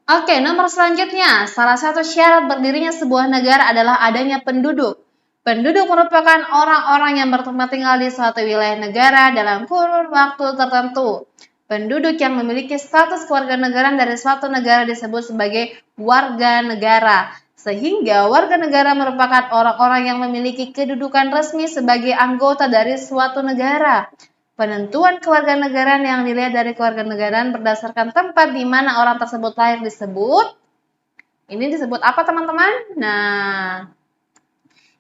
Oke, nomor selanjutnya, salah satu syarat berdirinya sebuah negara adalah adanya penduduk. Penduduk merupakan orang-orang yang bertempat tinggal di suatu wilayah negara dalam kurun waktu tertentu. Penduduk yang memiliki status kewarganegaraan dari suatu negara disebut sebagai warga negara. Sehingga warga negara merupakan orang-orang yang memiliki kedudukan resmi sebagai anggota dari suatu negara. Penentuan kewarganegaraan yang dilihat dari kewarganegaraan berdasarkan tempat di mana orang tersebut lahir ini disebut apa teman-teman? Nah,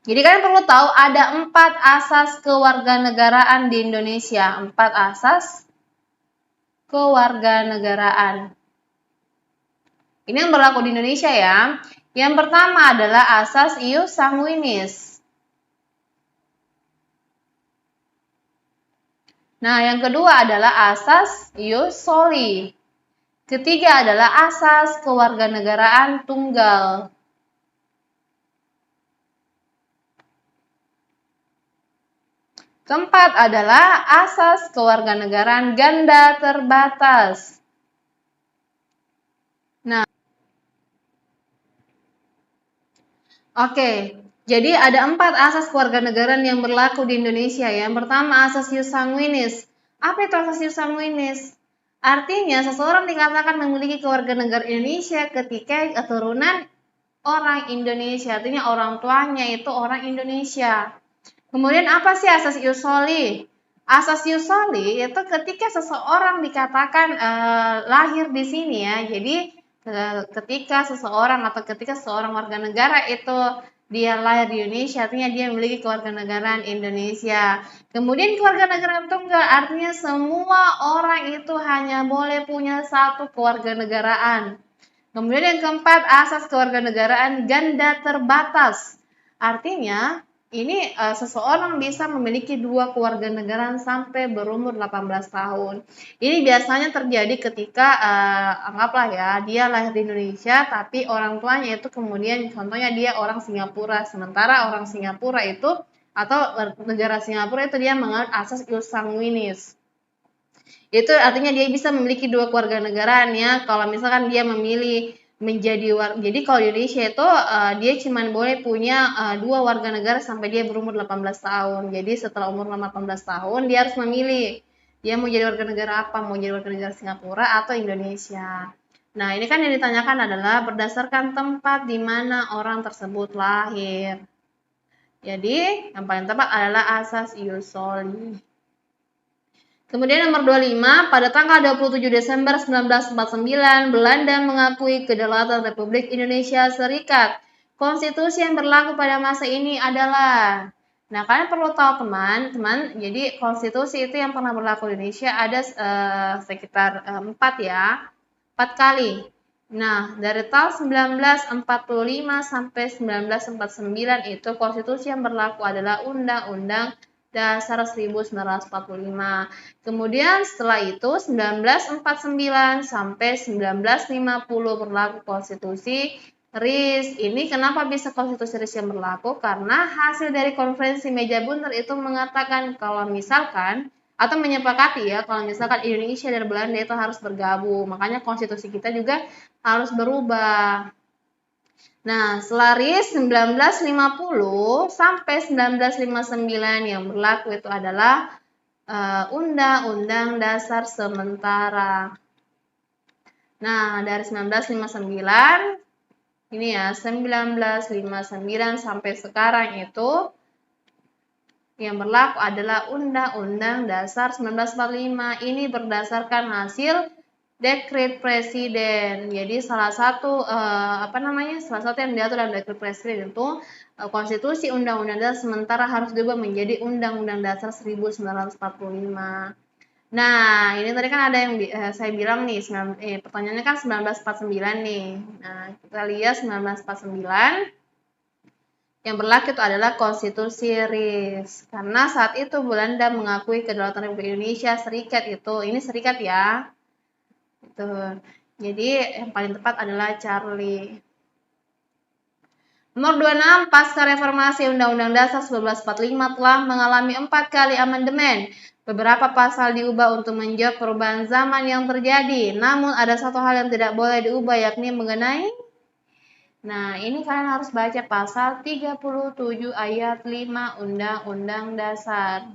jadi kalian perlu tahu ada 4 asas kewarganegaraan di Indonesia. 4 asas kewarganegaraan. Ini yang berlaku di Indonesia ya. Yang pertama adalah asas ius sanguinis. Nah, yang kedua adalah asas ius soli. Ketiga adalah asas kewarganegaraan tunggal. Keempat adalah asas kewarganegaraan ganda terbatas. Nah, oke. Jadi ada 4 asas kewarganegaraan yang berlaku di Indonesia. Yang pertama asas ius sanguinis. Apa itu asas ius sanguinis? Artinya seseorang dikatakan memiliki kewarganegaraan Indonesia ketika keturunan orang Indonesia. Artinya orang tuanya itu orang Indonesia. Kemudian apa sih asas ius soli? Asas ius soli itu ketika seseorang dikatakan lahir di sini ya. Jadi ketika seseorang atau ketika seorang warga negara itu dia lahir di Indonesia, artinya dia memiliki kewarganegaraan Indonesia. Kemudian kewarganegaraan tunggal artinya semua orang itu hanya boleh punya satu kewarganegaraan. Kemudian yang keempat, asas kewarganegaraan ganda terbatas. Artinya ini seseorang bisa memiliki 2 kewarganegaraan sampai berumur 18 tahun. Ini biasanya terjadi ketika anggaplah ya, dia lahir di Indonesia tapi orang tuanya itu kemudian contohnya dia orang Singapura. Sementara orang Singapura itu atau negara Singapura itu dia menganut asas ius sanguinis. Itu artinya dia bisa memiliki 2 kewarganegaraan ya. Kalau misalkan dia memilih menjadi jadi kalau di Indonesia itu dia cuma boleh punya 2 warga negara sampai dia berumur 18 tahun. Jadi setelah umur 18 tahun dia harus memilih dia mau jadi warga negara apa, mau jadi warga negara Singapura atau Indonesia. Nah, ini kan yang ditanyakan adalah berdasarkan tempat di mana orang tersebut lahir. Jadi, yang paling tepat adalah asas ius soli. Kemudian nomor 25, pada tanggal 27 Desember 1949, Belanda mengakui kedaulatan Republik Indonesia Serikat. Konstitusi yang berlaku pada masa ini adalah, nah kalian perlu tahu teman-teman, jadi konstitusi itu yang pernah berlaku di Indonesia ada sekitar 4 ya, 4 kali. Nah, dari tahun 1945 sampai 1949 itu konstitusi yang berlaku adalah Undang-Undang Dasar 1945. Kemudian setelah itu 1949 sampai 1950 berlaku konstitusi RIS. Ini kenapa bisa konstitusi RIS yang berlaku? Karena hasil dari konferensi meja bundar itu mengatakan kalau misalkan atau menyepakati ya kalau misalkan Indonesia dan Belanda itu harus bergabung. Makanya konstitusi kita juga harus berubah. Nah, setelah RIS 1950 sampai 1959 yang berlaku itu adalah Undang-Undang Dasar Sementara. Nah, dari 1959 ini ya, 1959 sampai sekarang itu yang berlaku adalah Undang-Undang Dasar 1945. Ini berdasarkan hasil dekret presiden. Jadi salah satu salah satu yang diatur dalam dekret presiden itu konstitusi undang-undang dasar sementara harus diubah menjadi undang-undang dasar 1945. Nah, ini tadi kan ada yang saya bilang nih, pertanyaannya kan 1949 nih. Nah, kita lihat 1949 yang berlaku itu adalah konstitusi RIS. Karena saat itu Belanda mengakui kedaulatan Republik Indonesia Serikat itu. Ini serikat ya. Itu. Jadi yang paling tepat adalah Charlie. Nomor 26, pasca reformasi Undang-Undang Dasar 1945 telah mengalami 4 kali amandemen. Beberapa pasal diubah untuk menjawab perubahan zaman yang terjadi. Namun ada satu hal yang tidak boleh diubah, yakni mengenai. Nah, ini kalian harus baca pasal 37 ayat 5 Undang-Undang Dasar.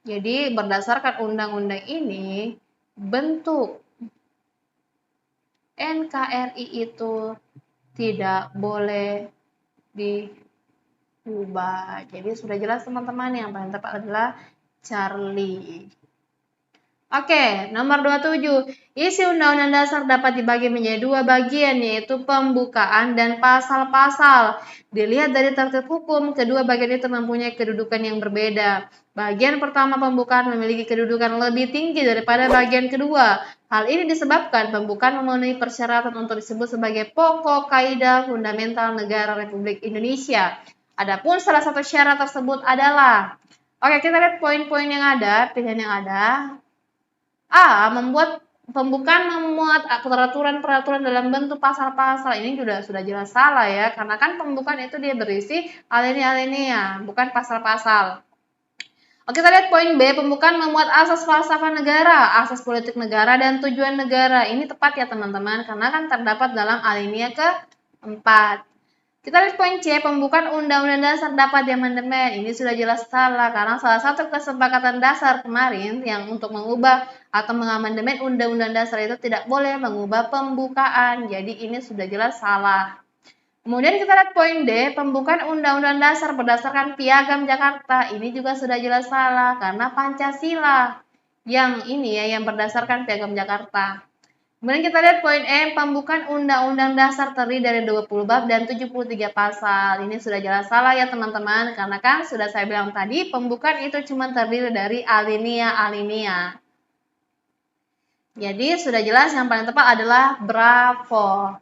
Jadi berdasarkan undang-undang ini, bentuk NKRI itu tidak boleh diubah. Jadi sudah jelas teman-teman, yang paling tepat adalah Charlie. Oke, nomor 27. Isi Undang-Undang Dasar dapat dibagi menjadi dua bagian, yaitu pembukaan dan pasal-pasal. Dilihat dari tertib hukum, kedua bagian itu mempunyai kedudukan yang berbeda. Bagian pertama pembukaan memiliki kedudukan lebih tinggi daripada bagian kedua. Hal ini disebabkan pembukaan memenuhi persyaratan untuk disebut sebagai pokok kaidah fundamental negara Republik Indonesia. Adapun salah satu syarat tersebut adalah, oke, kita lihat poin-poin yang ada, pilihan yang ada. A. Membuat pembukaan memuat peraturan-peraturan dalam bentuk pasal-pasal. Ini sudah jelas salah ya, karena kan pembukaan itu dia berisi alinea-alinea, bukan pasal-pasal. Oke, kita lihat poin B. Pembukaan memuat asas falsafah negara, asas politik negara, dan tujuan negara. Ini tepat ya teman-teman, karena kan terdapat dalam alinea ke-4. Kita lihat poin C, pembukaan Undang-Undang Dasar dapat diamandemen. Ini sudah jelas salah, karena salah satu kesepakatan dasar kemarin yang untuk mengubah atau mengamandemen Undang-Undang Dasar itu tidak boleh mengubah pembukaan. Jadi ini sudah jelas salah. Kemudian kita lihat poin D, pembukaan Undang-Undang Dasar berdasarkan Piagam Jakarta. Ini juga sudah jelas salah, karena Pancasila yang ini ya, yang berdasarkan Piagam Jakarta. Kemudian kita lihat poin E, pembukaan Undang-Undang Dasar terdiri dari 20 bab dan 73 pasal. Ini sudah jelas salah ya teman-teman, karena kan sudah saya bilang tadi, pembukaan itu cuma terdiri dari alinea-alinea. Jadi sudah jelas yang paling tepat adalah bravo.